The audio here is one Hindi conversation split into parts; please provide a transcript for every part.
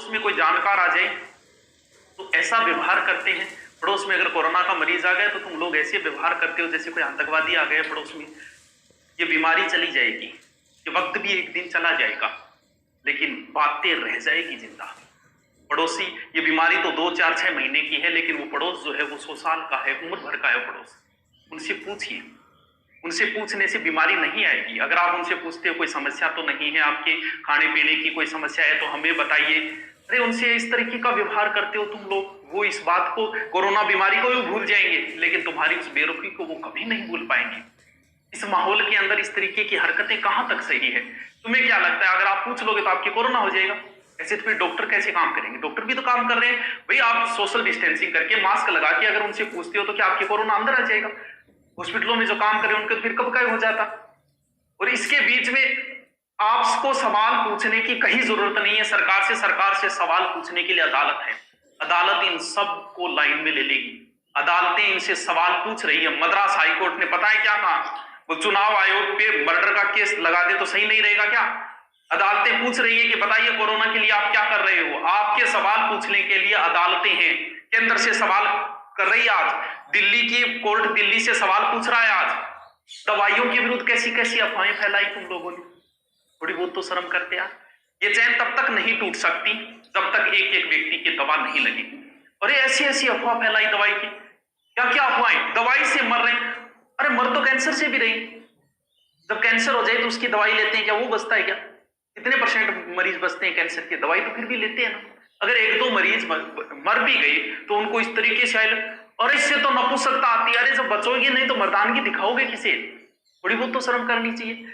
पड़ोस में कोई जानकार आ जाए तो ऐसा व्यवहार करते हैं। पड़ोस में अगर कोरोना का मरीज आ गया तो तुम लोग ऐसे व्यवहार करते हो जैसे कोई आतंकवादी आ गया पड़ोस में। ये बीमारी चली जाएगी, ये वक्त भी एक दिन चला जाएगा, लेकिन बातें रह जाएगी जिंदा। पड़ोसी, ये बीमारी तो 2, 4, 6 महीने की है, लेकिन वो पड़ोस जो है वो 100 साल का है, उम्र भर का है पड़ोस। उनसे पूछिए, उनसे पूछने से बीमारी नहीं आएगी। अगर आप उनसे पूछते हो कोई समस्या तो नहीं है, आपके खाने पीने की कोई समस्या है तो हमें बताइए, अरे उनसे इस तरीके का व्यवहार करते हो तुम लोग, वो इस बात को, कोरोना बीमारी को भी भूल जाएंगे, लेकिन तुम्हारी उस बेरुखी को वो कभी नहीं भूल पाएंगे। इस माहौल के अंदर इस तरीके की हरकतें कहां तक सही है? तुम्हें क्या लगता है अगर आप पूछ लोगे तो आपकी कोरोना हो जाएगा? ऐसे तो फिर डॉक्टर कैसे काम करेंगे? डॉक्टर भी तो काम कर रहे हैं भाई। आप सोशल डिस्टेंसिंग करके मास्क लगा के अगर उनसे पूछते हो तो क्या आपकी कोरोना अंदर आ जाएगा? हॉस्पिटलों में जो काम कर रहे हैं उनके तो फिर कब का हो जाता। और इसके बीच में आपको सवाल पूछने की कहीं जरूरत नहीं है सरकार से सवाल पूछने के लिए अदालत है। अदालत इन सब को लाइन में ले लेगी। अदालतें इनसे सवाल पूछ रही है। मद्रास हाईकोर्ट ने पता है क्या कहा? वो चुनाव आयोग पे मर्डर का केस लगा दे तो सही नहीं रहेगा क्या? अदालतें पूछ रही है कि बताइए कोरोना के लिए आप क्या कर रहे हो। आपके सवाल पूछने के लिए अदालतें हैं, केंद्र से सवाल कर रही है। आज दिल्ली की कोर्ट दिल्ली से सवाल पूछ रहा है। आज दवाइयों के विरुद्ध कैसी कैसी अफवाहें फैलाई तुम लोगों ने। थोड़ी बहुत तो शर्म करते यार। ये चैन तब तक नहीं टूट सकती जब तक एक एक व्यक्ति की दवा नहीं लगेगी। और ये ऐसी ऐसी अफवाह फैलाई दवाई की, क्या क्या अफवाहें, दवाई से मर रहे। अरे मर तो कैंसर से भी रही। जब कैंसर हो जाए तो उसकी दवाई लेते हैं क्या? वो बचता है क्या? कितने % मरीज बचते हैं कैंसर की? दवाई तो फिर भी लेते हैं ना। अगर 1-2 मरीज मर भी गए तो उनको इस तरीके से और इससे तो नपुंसकता आती है। अरे जब बचोगे नहीं तो मर्दानगी दिखाओगे किसे? थोड़ी बहुत तो शर्म करनी चाहिए।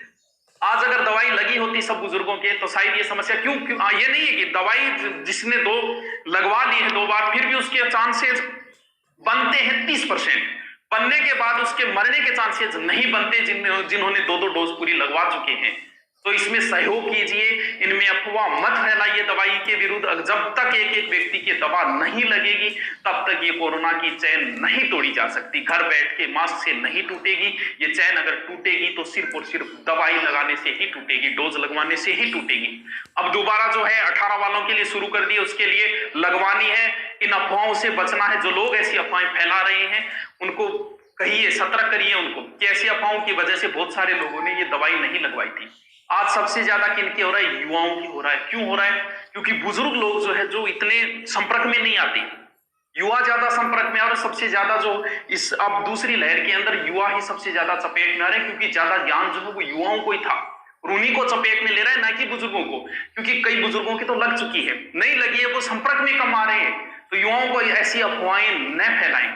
आज अगर दवाई लगी होती सब बुजुर्गों के तो शायद ये समस्या क्यों ये नहीं है कि दवाई जिसने लगवा ली है 2 बार फिर भी उसके चांसेस बनते हैं 30%। बनने के बाद उसके मरने के चांसेस नहीं बनते जिन्होंने 2-2 डोज पूरी लगवा चुके हैं। तो इसमें सहयोग कीजिए, इनमें अफवाह मत फैलाइए दवाई के विरुद्ध। जब तक एक एक व्यक्ति की दवा नहीं लगेगी तब तक ये कोरोना की चैन नहीं तोड़ी जा सकती। घर बैठ के मास्क से नहीं टूटेगी ये चैन। अगर टूटेगी तो सिर्फ और सिर्फ दवाई लगाने से ही टूटेगी, डोज लगवाने से ही टूटेगी। अब दोबारा जो है 18 वालों के लिए शुरू कर दी, उसके लिए लगवानी है। इन अफवाहों से बचना है। जो लोग ऐसी अफवाहें फैला रहे हैं उनको कहिए, सतर्क करिए उनको कि ऐसी अफवाहों की वजह से बहुत सारे लोगों ने ये दवाई नहीं लगवाई थी। आज सबसे ज्यादा किनकी हो रहा है? युवाओं की हो रहा है। क्यों हो रहा है? क्योंकि बुजुर्ग लोग जो है जो इतने संपर्क में नहीं आते, युवा ज्यादा संपर्क में। और सबसे ज्यादा जो इस अब दूसरी लहर के अंदर युवा ही सबसे ज्यादा चपेट में आ रहे हैं, क्योंकि ज्यादा ज्ञान जो है वो युवाओं को ही था और उन्हीं को चपेट में ले रहा है, ना कि बुजुर्गों को। क्योंकि कई बुजुर्गों की तो लग चुकी है, नहीं लगी है, वो संपर्क में कम आ रहे हैं। तो युवाओं को ऐसी अफवाहें न फैलाएं।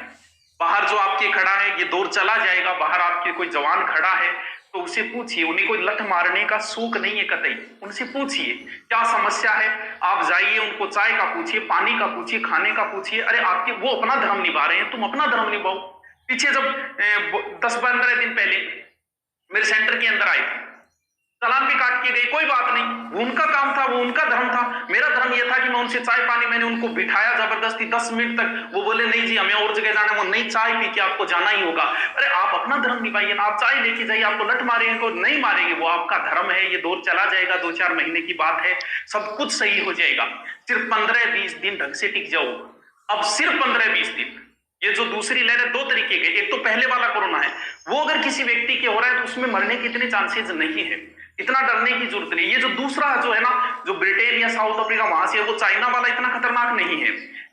बाहर जो आपके खड़ा है, ये दौर चला जाएगा। बाहर आपके कोई जवान खड़ा है तो उसे पूछिए। उन्हें कोई लठ मारने का शौक नहीं है कतई। उनसे पूछिए क्या समस्या है। आप जाइए, उनको चाय का पूछिए, पानी का पूछिए, खाने का पूछिए। अरे आपके वो अपना धर्म निभा रहे हैं, तुम अपना धर्म निभाओ। पीछे जब 10-15 दिन पहले मेरे सेंटर के अंदर आए थे, चालान भी काट के गए, कोई बात नहीं, वो उनका काम था, वो उनका धर्म था। मेरा धर्म यह था कि मैं उनसे चाय पानी, मैंने उनको बिठाया जबरदस्ती 10 मिनट तक। वो बोले नहीं जी हमें और जगह जाना है। वो नहीं, चाय पी के आपको जाना ही होगा। अरे आप अपना धर्म निभाइए ना, आप चाय लेके जाइए। आपको लट मारेंगे को नहीं मारेंगे, वो आपका धर्म है। ये दौर चला जाएगा, 2-4 महीने की बात है, सब कुछ सही हो जाएगा। सिर्फ 15-20 दिन ढंग से टिक जाओ। अब सिर्फ 15-20 दिन। ये जो दूसरी लहर है 2 तरीके के, एक तो पहले वाला कोरोना है, वो अगर किसी व्यक्ति के हो रहा है तो उसमें मरने के इतने चांसेस नहीं है, इतना डरने की जरूरत नहीं। ये जो दूसरा जो है ना, जो ब्रिटेन या साउथ अफ्रीका वहां से है, वो चाइना वाला इतना खतरनाक नहीं है।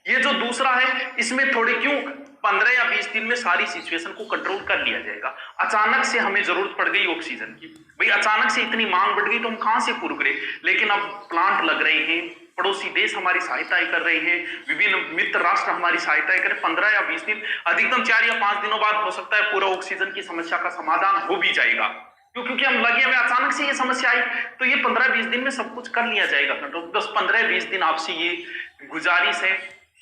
ये जो दूसरा है इसमें थोड़ी क्यों 15 या 20 दिन में सारी सिचुएशन को कंट्रोल कर लिया जाएगा। अचानक से हमें जरूरत पड़ गई ऑक्सीजन की, भाई अचानक से इतनी मांग बढ़ गई तो हम कहां से पूर्ण करें। लेकिन अब प्लांट लग रहे हैं, पड़ोसी देश हमारी सहायताएं कर रहे हैं, विभिन्न मित्र राष्ट्र हमारी सहायताएं करें। 15 या 20 दिन, अधिकतम 4 या 5 दिनों बाद हो सकता है पूरा ऑक्सीजन की समस्या का समाधान हो भी जाएगा। क्योंकि हम लगे हमें अचानक से ये समस्या आई, तो ये 15-20 दिन में सब कुछ कर लिया जाएगा। तो 10-15-20 दिन आपसे ये गुजारिश है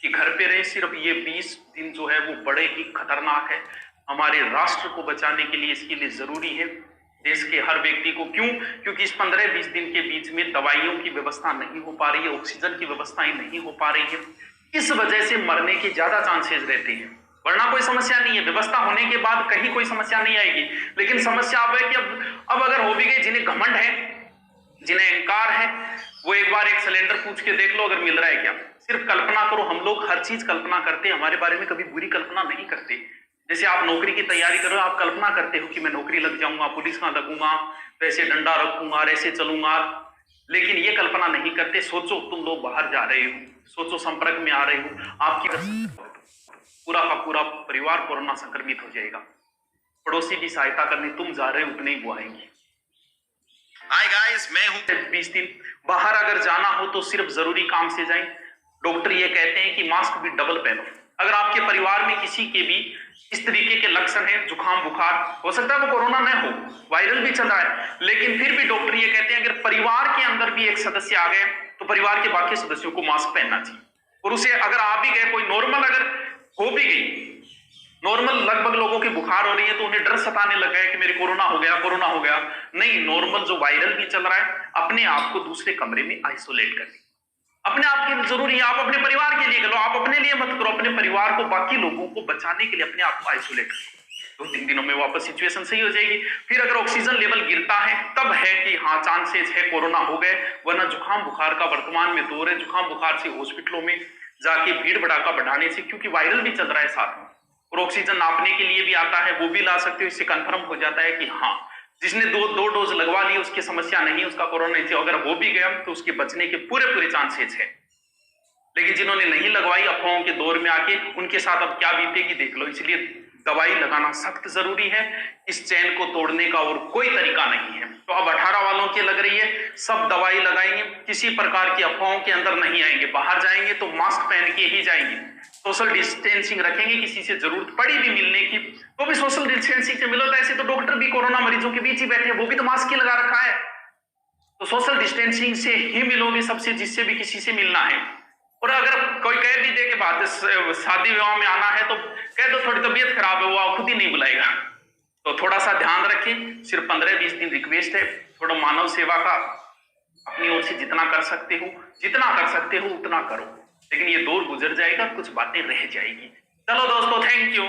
कि घर पे रहे। सिर्फ ये 20 दिन जो है वो बड़े ही खतरनाक है। हमारे राष्ट्र को बचाने के लिए इसके लिए जरूरी है देश के हर व्यक्ति को। क्यों? क्योंकि इस 15-20 दिन के बीच में दवाइयों की व्यवस्था नहीं हो पा रही है, ऑक्सीजन की व्यवस्थाएं नहीं हो पा रही है। इस वजह से मरने के ज्यादा चांसेस रहते हैं, वरना कोई समस्या नहीं है। व्यवस्था होने के बाद कहीं कोई समस्या नहीं आएगी। लेकिन समस्या अब है कि अब अगर हो भी गई, जिन्हें घमंड है, जिन्हें अहंकार है, वो एक बार एक सिलेंडर पूछ के देख लो अगर मिल रहा है क्या। सिर्फ कल्पना करो, हम लोग हर चीज कल्पना करते हैं, हमारे बारे में कभी बुरी कल्पना नहीं करते। जैसे आप नौकरी की तैयारी करो, आप कल्पना करते हो कि मैं नौकरी लग जाऊंगा, पुलिस में लगूंगा, वैसे डंडा रखूंगा, ऐसे चलूंगा, लेकिन ये कल्पना नहीं करते। सोचो तुम लोग बाहर जा रहे हो, सोचो संपर्क में आ रहे हो, आपकी पूरा का पूरा परिवार कोरोना संक्रमित हो जाएगा। पड़ोसी की सहायता करने तुम जा रहे हो, उतने ही वो आएंगे। हाय गाइस, मैं हूं। 20 दिन बाहर अगर जाना हो तो सिर्फ जरूरी काम से जाएं। डॉक्टर ये कहते हैं कि मास्क भी डबल पहनो। अगर आपके परिवार में किसी के भी इस तरीके के लक्षण है, जुकाम बुखार, हो सकता है वो कोरोना न हो, वायरल भी चल रहा है, लेकिन फिर भी डॉक्टर ये कहते हैं अगर परिवार के अंदर भी एक सदस्य आ गए तो परिवार के बाकी सदस्यों को मास्क पहनना चाहिए। और उसे अगर आ भी गए, कोई नॉर्मल अगर हो भी गई, नॉर्मल लगभग लोगों की बुखार हो रही है तो उन्हें डर सताने लगा है कि मेरे कोरोना हो गया, कोरोना हो गया। नहीं, नॉर्मल जो वायरल भी चल रहा है, अपने आप को दूसरे कमरे में आइसोलेट करनी अपने आप के लिए जरूरी है। आप अपने परिवार के लिए करो, आप अपने लिए मत करो, अपने परिवार को, बाकी लोगों को बचाने के लिए अपने आप को आइसोलेट करो। 2-3 दिनों में वापस सिचुएशन सही हो जाएगी। फिर अगर ऑक्सीजन लेवल गिरता है तब है कि हाँ चांसेस है कोरोना हो गए, वरना जुकाम बुखार का वर्तमान में दौर है। जुकाम बुखार से हॉस्पिटलों में जाके भीड़ भड़ाका बढ़ाने से, क्योंकि वायरल भी चल रहा है साथ में, और ऑक्सीजन नापने के लिए भी आता है, वो भी ला सकते हो। इससे कंफर्म हो जाता है कि हाँ जिसने दो डोज लगवा ली उसकी समस्या नहीं, उसका कोरोना नहीं। अगर वो भी गया तो उसके बचने के पूरे चांसेस है। लेकिन जिन्होंने नहीं लगवाई, अफवाहों के दौर में आके, उनके साथ अब क्या बीतेगी देख लो। इसलिए दवाई लगाना सख्त जरूरी है। इस चैन को तोड़ने का और कोई तरीका नहीं है। तो अब 18 वालों की लग रही है, सब दवाई लगाएंगे, किसी प्रकार की अफवाहों के अंदर नहीं आएंगे। बाहर जाएंगे तो मास्क पहन के ही जाएंगे, सोशल डिस्टेंसिंग रखेंगे। किसी से जरूरत पड़ी भी मिलने की तो भी सोशल डिस्टेंसिंग से मिलो। तो ऐसे तो डॉक्टर भी कोरोना मरीजों के बीच ही बैठे हैं, वो भी तो मास्क ही लगा रखा है। तो सोशल डिस्टेंसिंग से ही मिलोगे सबसे, जिससे भी किसी से मिलना है। और अगर कोई कह भी दे के बाद शादी विवाह में आना है तो कह दो थोड़ी तबीयत खराब है, वो खुद ही नहीं बुलाएगा। तो थोड़ा सा ध्यान रखें। सिर्फ 15-20 दिन रिक्वेस्ट है, थोड़ा मानव सेवा का अपनी ओर से जितना कर सकते हो उतना करो। लेकिन ये दौर गुजर जाएगा, कुछ बातें रह जाएगी। चलो दोस्तों, थैंक यू।